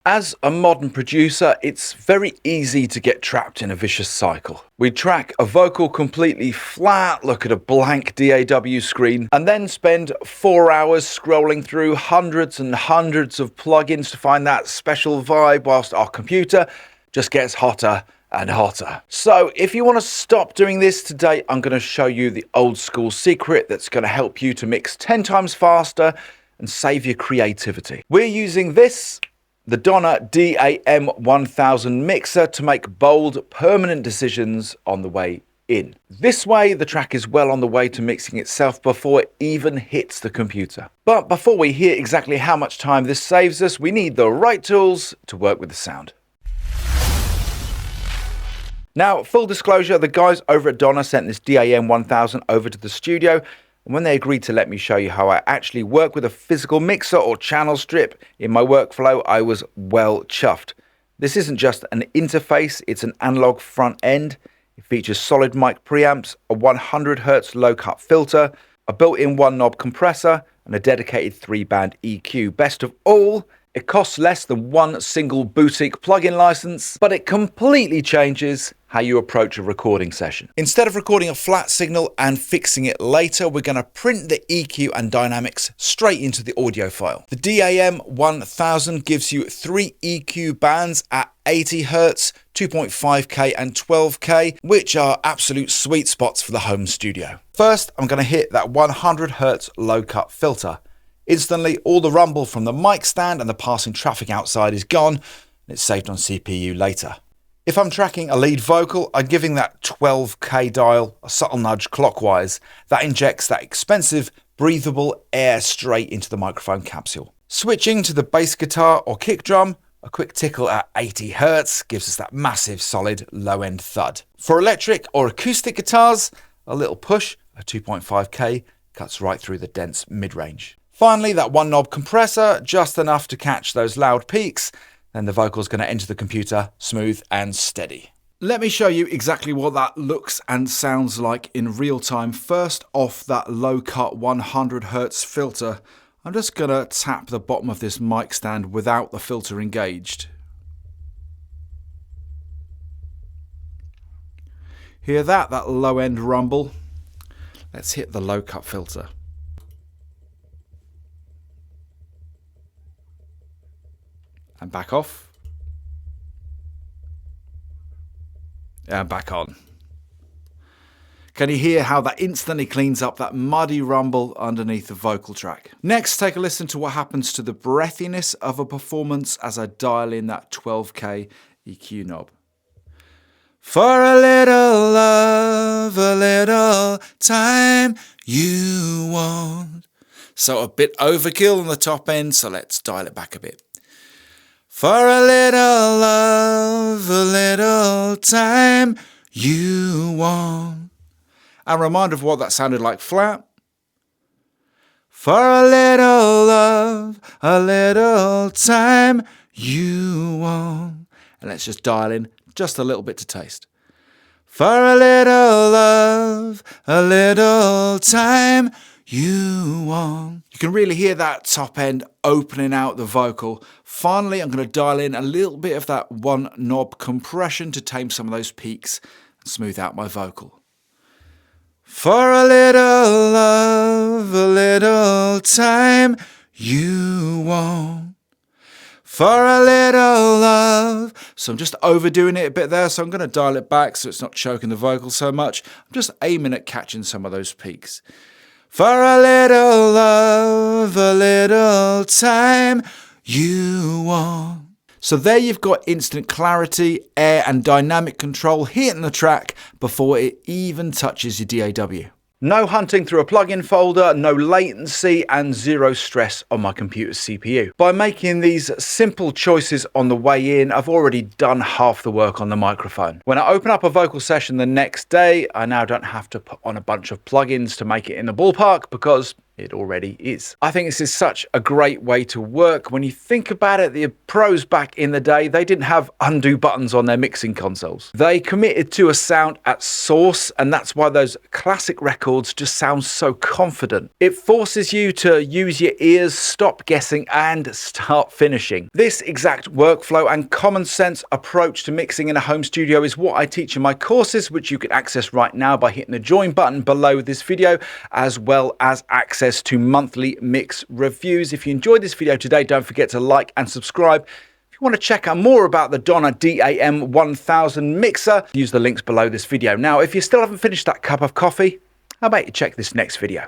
As a modern producer, it's very easy to get trapped in a vicious cycle. We track a vocal completely flat, look at a blank DAW screen, and then spend 4 hours scrolling through hundreds and hundreds of plugins to find that special vibe, whilst our computer just gets hotter and hotter. So if you want to stop doing this today, I'm going to show you the old school secret that's going to help you to mix 10 times faster and save your creativity. We're using this, the Donner DAM1000 mixer, to make bold, permanent decisions on the way in. This way, the track is well on the way to mixing itself before it even hits the computer. But before we hear exactly how much time this saves us, we need the right tools to work with the sound. Now, full disclosure, the guys over at Donner sent this DAM1000 over to the studio, and when they agreed to let me show you how I actually work with a physical mixer or channel strip in my workflow, I was well chuffed. This isn't just an interface, it's an analog front end. It features solid mic preamps, a 100Hz low-cut filter, a built-in one-knob compressor, and a dedicated 3-band EQ. Best of all, it costs less than one single boutique plugin license, but it completely changes how you approach a recording session. Instead of recording a flat signal and fixing it later, we're going to print the EQ and dynamics straight into the audio file. The DAM1000 gives you 3 EQ bands at 80 Hz, 2.5K and 12K, which are absolute sweet spots for the home studio. First, I'm going to hit that 100Hz low-cut filter. Instantly, all the rumble from the mic stand and the passing traffic outside is gone, and it's saved on CPU later. If I'm tracking a lead vocal, I'm giving that 12K dial a subtle nudge clockwise. That injects that expensive, breathable air straight into the microphone capsule. Switching to the bass guitar or kick drum, a quick tickle at 80 Hz gives us that massive, solid, low-end thud. For electric or acoustic guitars, a little push, a 2.5K, cuts right through the dense mid-range. Finally, that one-knob compressor, just enough to catch those loud peaks, then the vocal's going to enter the computer smooth and steady. Let me show you exactly what that looks and sounds like in real time. First off, that low-cut 100Hz filter. I'm just going to tap the bottom of this mic stand without the filter engaged. Hear that low-end rumble? Let's hit the low-cut filter. And back off. And back on. Can you hear how that instantly cleans up that muddy rumble underneath the vocal track? Next, take a listen to what happens to the breathiness of a performance as I dial in that 12K EQ knob. For a little love, a little time you want. So a bit overkill on the top end, so let's dial it back a bit. For a little love, a little time you want. A reminder of what that sounded like flat. For a little love, a little time you want. And let's just dial in just a little bit to taste. For a little love, a little time you want. You can really hear that top end opening out the vocal. Finally, I'm going to dial in a little bit of that one knob compression to tame some of those peaks and smooth out my vocal. For a little love, a little time you want. For a little love. So I'm just overdoing it a bit there, so I'm going to dial it back so it's not choking the vocal so much. I'm just aiming at catching some of those peaks. For a little love, a little time you want. So there you've got instant clarity, air and dynamic control hitting the track before it even touches your DAW. No hunting through a plugin folder, no latency, and zero stress on my computer's CPU. By making these simple choices on the way in, I've already done half the work on the microphone. When I open up a vocal session the next day, I now don't have to put on a bunch of plugins to make it in the ballpark because It already is. I think this is such a great way to work. When you think about it, the pros back in the day, they didn't have undo buttons on their mixing consoles. They committed to a sound at source, and that's why those classic records just sound so confident. It forces you to use your ears, stop guessing, and start finishing. This exact workflow and common sense approach to mixing in a home studio is what I teach in my courses, which you can access right now by hitting the join button below this video, as well as access to monthly mix reviews. If you enjoyed this video today, don't forget to like and subscribe. If you want to check out more about the Donner DAM 1000 mixer, use the links below this video. Now, if you still haven't finished that cup of coffee, how about you check this next video?